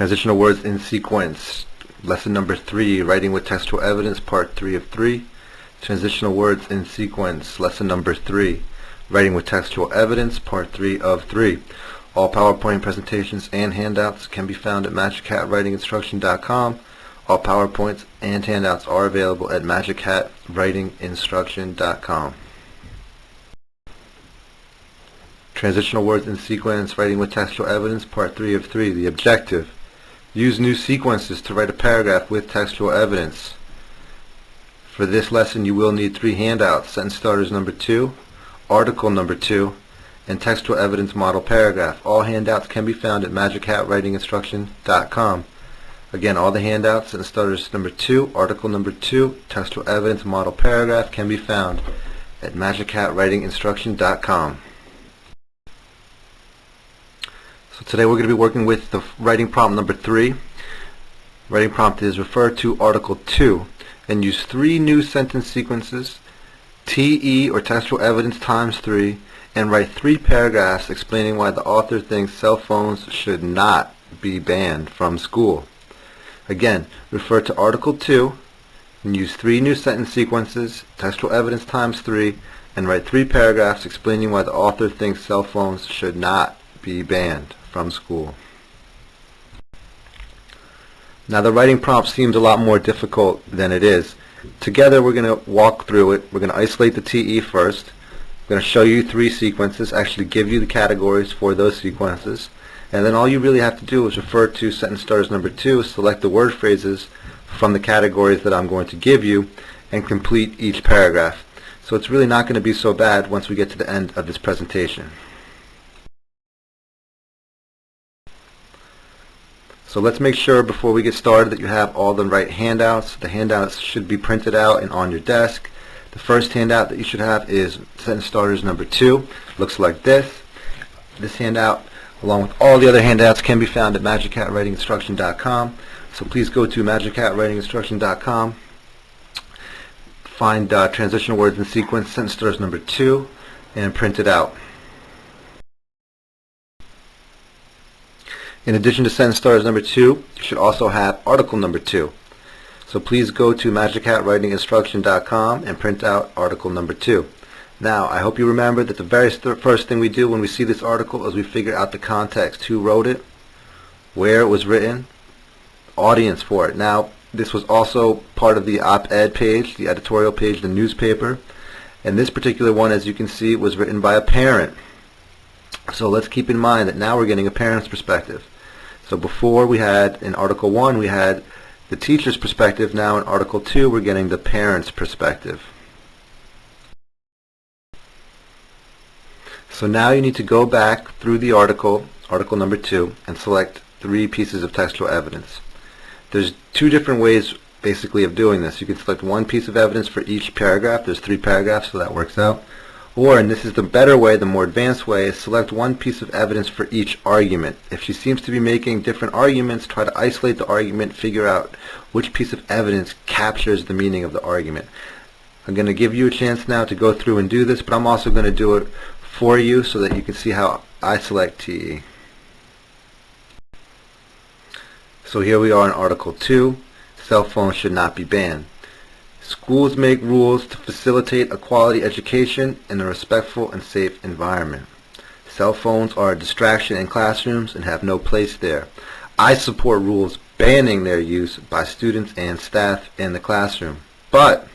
Transitional words in sequence. Lesson number 3, writing with textual evidence, part 3 of 3. Transitional words in sequence. Lesson number 3, writing with textual evidence, part 3 of 3. All PowerPoint presentations and handouts can be found at magichatwritinginstruction.com. All PowerPoints and handouts are available at magichatwritinginstruction.com. Transitional words in sequence, writing with textual evidence, part 3 of 3. The objective: use new sequences to write a paragraph with textual evidence. For this lesson you will need 3 handouts: sentence starters number 2, article number 2, and textual evidence model paragraph. All handouts can be found at magichatwritinginstruction.com. Again, all the handouts, sentence starters number 2, article number 2, textual evidence model paragraph can be found at magichatwritinginstruction.com. So today we're going to be working with the writing prompt number 3. Writing prompt is refer to article 2 and use 3 new sentence sequences, TE or textual evidence times 3, and write 3 paragraphs explaining why the author thinks cell phones should not be banned from school. Again, refer to article 2 and use 3 new sentence sequences, textual evidence times 3, and write 3 paragraphs explaining why the author thinks cell phones should not be banned from school. Now the writing prompt seems a lot more difficult than it is. Together we're going to walk through it. We're going to isolate the TE first. I'm going to show you 3 sequences, actually give you the categories for those sequences, and then all you really have to do is refer to sentence starters number 2, select the word phrases from the categories that I'm going to give you, and complete each paragraph. So it's really not going to be so bad once we get to the end of this presentation. So let's make sure before we get started that you have all the right handouts. The handouts should be printed out and on your desk. The first handout that you should have is sentence starters number 2. Looks like this. This handout, along with all the other handouts, can be found at magichatwritinginstruction.com. So please go to magichatwritinginstruction.com, find transitional words in sequence, sentence starters number 2, and print it out. In addition to sentence starters number 2, you should also have article number 2. So please go to magichatwritinginstruction.com and print out article number 2. Now, I hope you remember that the very first thing we do when we see this article is we figure out the context. Who wrote it, where it was written, audience for it. Now, this was also part of the op-ed page, the editorial page, the newspaper. And this particular one, as you can see, was written by a parent. So let's keep in mind that now we're getting a parent's perspective. So before we had, in Article 1, we had the teacher's perspective. Now in Article 2, we're getting the parent's perspective. So now you need to go back through the article, article number 2, and select 3 pieces of textual evidence. There's 2 different ways, basically, of doing this. You can select 1 piece of evidence for each paragraph. There's 3 paragraphs, so that works out. Or, and this is the better way, the more advanced way, is select 1 piece of evidence for each argument. If she seems to be making different arguments, try to isolate the argument, figure out which piece of evidence captures the meaning of the argument. I'm going to give you a chance now to go through and do this, but I'm also going to do it for you so that you can see how I select TE. So here we are in Article 2, cell phones should not be banned. Schools make rules to facilitate a quality education in a respectful and safe environment. Cell phones are a distraction in classrooms and have no place there. I support rules banning their use by students and staff in the classroom. But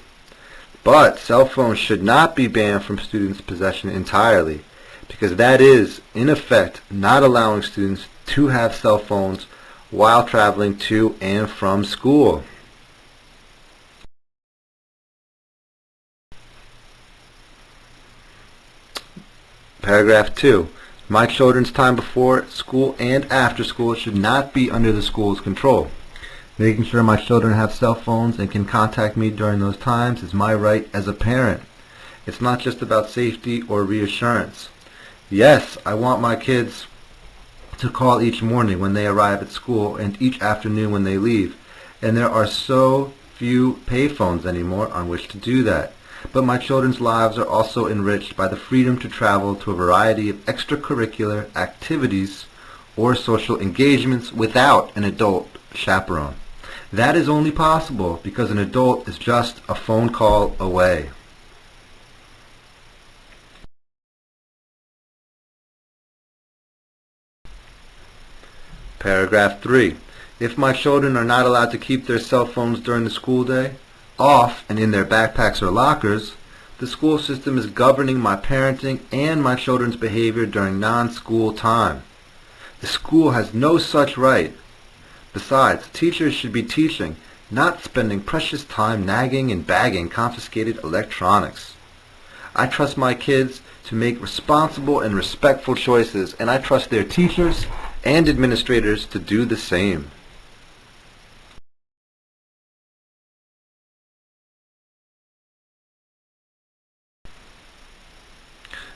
cell phones should not be banned from students' possession entirely, because that is, in effect, not allowing students to have cell phones while traveling to and from school. Paragraph 2. My children's time before school and after school should not be under the school's control. Making sure my children have cell phones and can contact me during those times is my right as a parent. It's not just about safety or reassurance. Yes, I want my kids to call each morning when they arrive at school and each afternoon when they leave. And there are so few payphones anymore on which to do that. But my children's lives are also enriched by the freedom to travel to a variety of extracurricular activities or social engagements without an adult chaperone. That is only possible because an adult is just a phone call away. Paragraph 3. If my children are not allowed to keep their cell phones during the school day, off and in their backpacks or lockers, the school system is governing my parenting and my children's behavior during non-school time. The school has no such right. Besides, teachers should be teaching, not spending precious time nagging and bagging confiscated electronics. I trust my kids to make responsible and respectful choices, and I trust their teachers and administrators to do the same.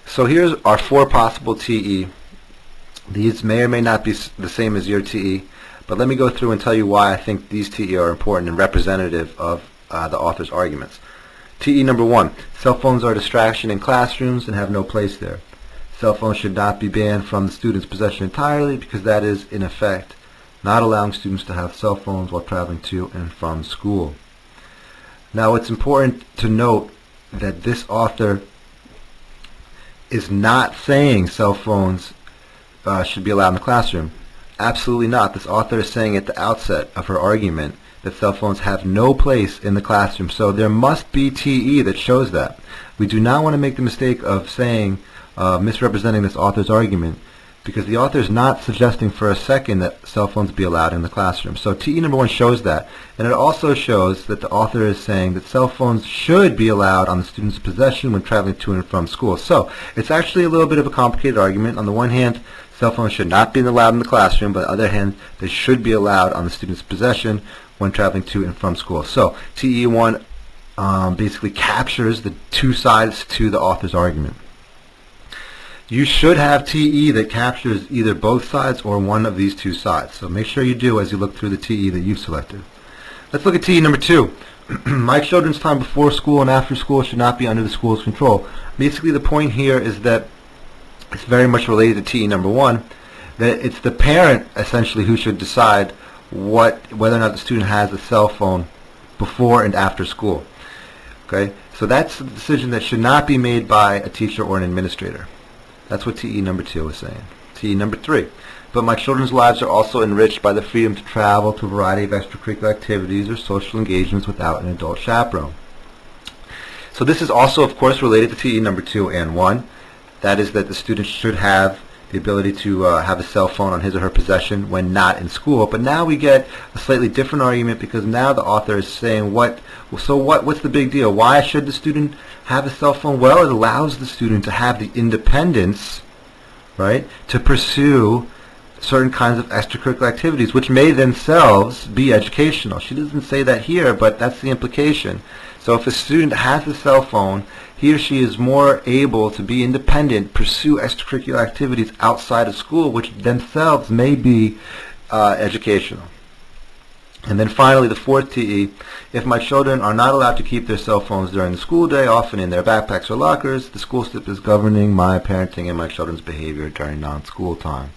So here's our 4 possible TE. These may or may not be the same as your TE, but let me go through and tell you why I think these TE are important and representative of the author's arguments. TE number 1, cell phones are a distraction in classrooms and have no place there. Cell phones should not be banned from the student's possession entirely because that is, in effect, not allowing students to have cell phones while traveling to and from school. Now, it's important to note that this author is not saying cell phones should be allowed in the classroom. Absolutely not. This author is saying at the outset of her argument that cell phones have no place in the classroom. So there must be TE that shows that. We do not want to make the mistake of saying, misrepresenting this author's argument, because the author is not suggesting for a second that cell phones be allowed in the classroom. So TE number 1 shows that. And it also shows that the author is saying that cell phones should be allowed on the student's possession when traveling to and from school. So it's actually a little bit of a complicated argument. On the one hand, cell phones should not be allowed in the classroom, but on the other hand, they should be allowed on the student's possession when traveling to and from school. So TE1 basically captures the 2 sides to the author's argument. You should have TE that captures either both sides or one of these 2 sides. So make sure you do as you look through the TE that you've selected. Let's look at TE number 2. My children's time before school and after school should not be under the school's control. Basically, the point here is that it's very much related to TE number 1, that it's the parent essentially who should decide whether or not the student has a cell phone before and after school. Okay? So that's a decision that should not be made by a teacher or an administrator. That's what TE number 2 is saying. TE number 3. But my children's lives are also enriched by the freedom to travel to a variety of extracurricular activities or social engagements without an adult chaperone. So this is also, of course, related to TE number 2 and 1. That is that the student should have the ability to have a cell phone on his or her possession when not in school. But now we get a slightly different argument because now the author is saying, what's the big deal? Why should the student have a cell phone? Well, it allows the student to have the independence, right, to pursue certain kinds of extracurricular activities, which may themselves be educational. She doesn't say that here, but that's the implication. So if a student has a cell phone, he or she is more able to be independent, pursue extracurricular activities outside of school, which themselves may be educational. And then finally, the 4th TE, if my children are not allowed to keep their cell phones during the school day, often in their backpacks or lockers, the school system is governing my parenting and my children's behavior during non-school time.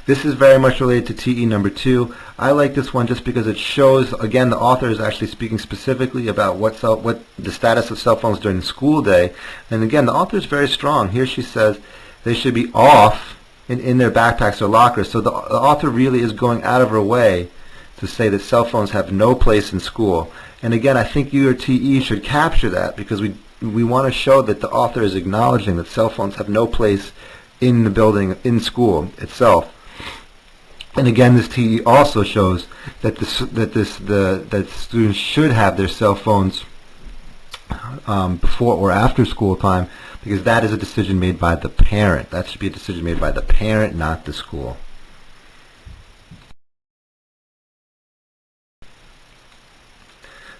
This is very much related to TE number 2. I like this one just because it shows, again, the author is actually speaking specifically about what the status of cell phones during the school day. And again, the author is very strong. Here she says they should be off in their backpacks or lockers. So the author really is going out of her way to say that cell phones have no place in school. And again, I think your TE should capture that because we want to show that the author is acknowledging that cell phones have no place in the building, in school itself. And again, this TE also shows that that students should have their cell phones before or after school time, because that is a decision made by the parent. That should be a decision made by the parent, not the school.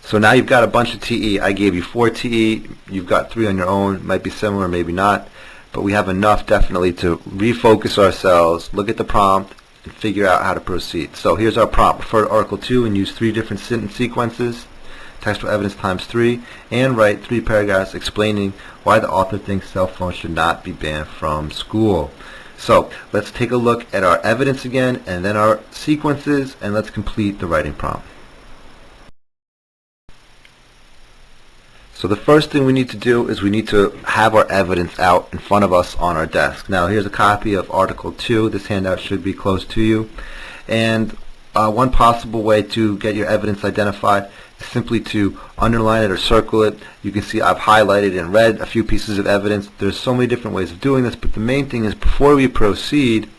So now you've got a bunch of TE. I gave you 4 TE. You've got 3 on your own. Might be similar, maybe not. But we have enough definitely to refocus ourselves, look at the prompt, and figure out how to proceed. So here's our prompt. Refer to Article 2 and use 3 different sentence sequences, textual evidence times 3, and write 3 paragraphs explaining why the author thinks cell phones should not be banned from school. So let's take a look at our evidence again, and then our sequences, and let's complete the writing prompt. So the first thing we need to do is we need to have our evidence out in front of us on our desk. Now here's a copy of Article 2. This handout should be close to you. And one possible way to get your evidence identified is simply to underline it or circle it. You can see I've highlighted in red a few pieces of evidence. There's so many different ways of doing this, but the main thing is before we proceed,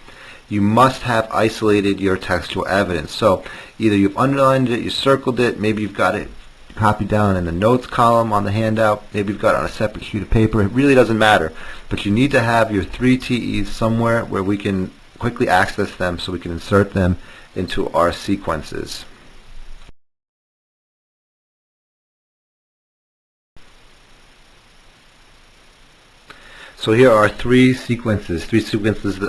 you must have isolated your textual evidence. So either you've underlined it, you circled it, maybe you've got it copied down in the notes column on the handout, maybe you've got it on a separate sheet of paper. It really doesn't matter, but you need to have your 3 TEs somewhere where we can quickly access them so we can insert them into our sequences. So here are three sequences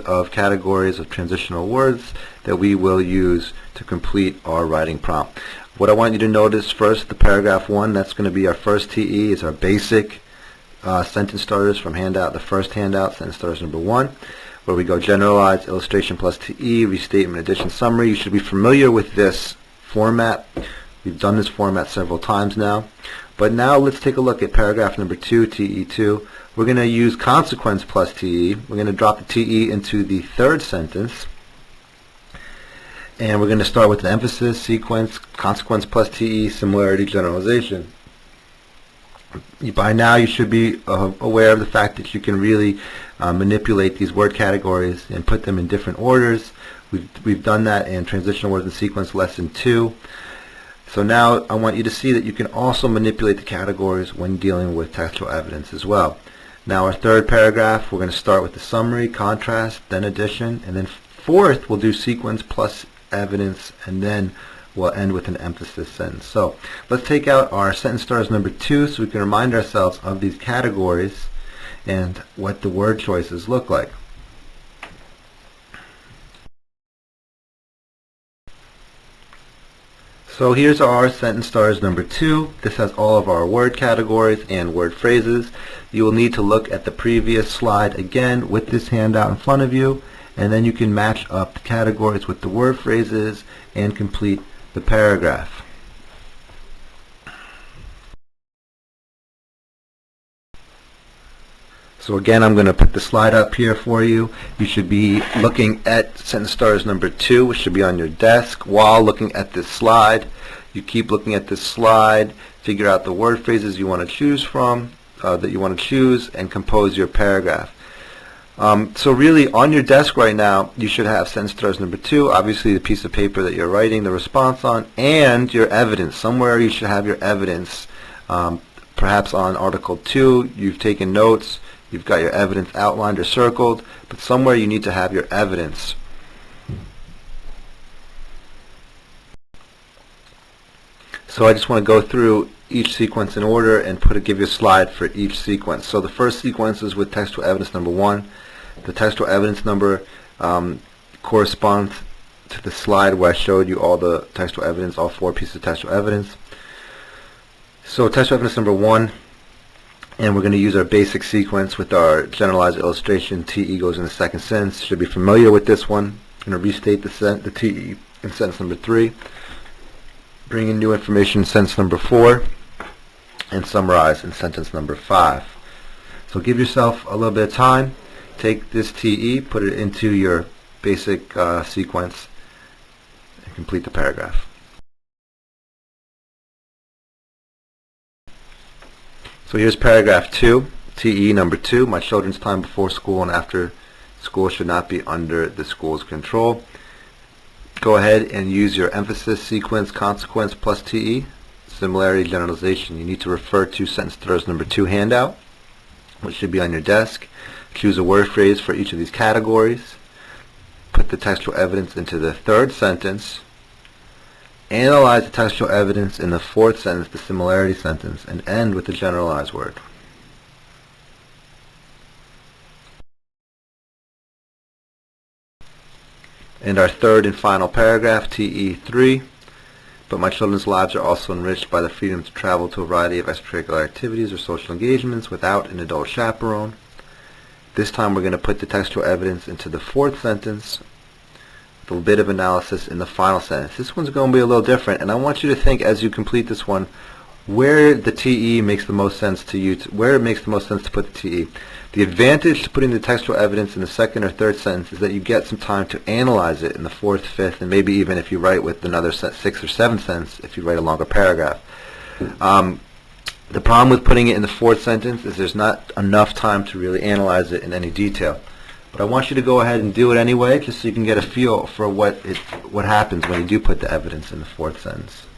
of categories of transitional words that we will use to complete our writing prompt. What I want you to notice first, the paragraph 1, that's going to be our first TE, is our basic sentence starters from handout, the first handout, sentence starters number 1, where we go generalize, illustration plus TE, restatement, addition, summary. You should be familiar with this format. We've done this format several times now. But now let's take a look at paragraph number 2, TE2. We're going to use consequence plus TE. We're going to drop the TE into the third sentence. And we're going to start with an emphasis, sequence, consequence plus TE, similarity, generalization. By now you should be aware of the fact that you can really manipulate these word categories and put them in different orders. We've done that in Transitional Words and Sequence Lesson 2. So now I want you to see that you can also manipulate the categories when dealing with textual evidence as well. Now our third paragraph, we're going to start with the summary, contrast, then addition, and then fourth we'll do sequence plus evidence, and then we'll end with an emphasis sentence. So let's take out our sentence starters number 2 so we can remind ourselves of these categories and what the word choices look like. So here's our sentence starters number 2. This has all of our word categories and word phrases. You will need to look at the previous slide again with this handout in front of you, and then you can match up the categories with the word phrases and complete the paragraph. So again, I'm going to put the slide up here for you. You should be looking at sentence starters number 2, which should be on your desk, while looking at this slide. You keep looking at this slide, figure out the word phrases you want to choose from, and compose your paragraph. So really, on your desk right now, you should have sentence starters number 2, obviously the piece of paper that you're writing the response on, and your evidence. Somewhere you should have your evidence. Perhaps on Article 2, you've taken notes. You've got your evidence outlined or circled, but somewhere you need to have your evidence. So I just want to go through each sequence in order and give you a slide for each sequence. So the first sequence is with textual evidence number 1. The textual evidence number corresponds to the slide where I showed you all the textual evidence, all 4 pieces of textual evidence. So textual evidence number 1, and we're going to use our basic sequence with our generalized illustration. TE goes in the second sentence. Should be familiar with this one. I'm going to restate the TE in sentence number 3, bring in new information in sentence number 4, and summarize in sentence number 5. So give yourself a little bit of time. Take this TE, put it into your basic sequence, and complete the paragraph. So here's paragraph 2, TE number 2. My children's time before school and after school should not be under the school's control. Go ahead and use your emphasis, sequence, consequence plus TE, similarity, generalization. You need to refer to sentence starters number 2 handout, which should be on your desk. Choose a word phrase for each of these categories. Put the textual evidence into the third sentence. Analyze the textual evidence in the fourth sentence, the similarity sentence, and end with the generalized word. And our third and final paragraph, TE3. But my children's lives are also enriched by the freedom to travel to a variety of extracurricular activities or social engagements without an adult chaperone. This time we're going to put the textual evidence into the fourth sentence with a little bit of analysis in the final sentence. This one's going to be a little different, and I want you to think as you complete this one where the TE makes the most sense to you, where it makes the most sense to put the TE. The advantage to putting the textual evidence in the second or third sentence is that you get some time to analyze it in the fourth, fifth, and maybe even if you write with another sixth or seventh sentence, if you write a longer paragraph. The problem with putting it in the fourth sentence is there's not enough time to really analyze it in any detail. But I want you to go ahead and do it anyway, just so you can get a feel for what happens when you do put the evidence in the fourth sentence.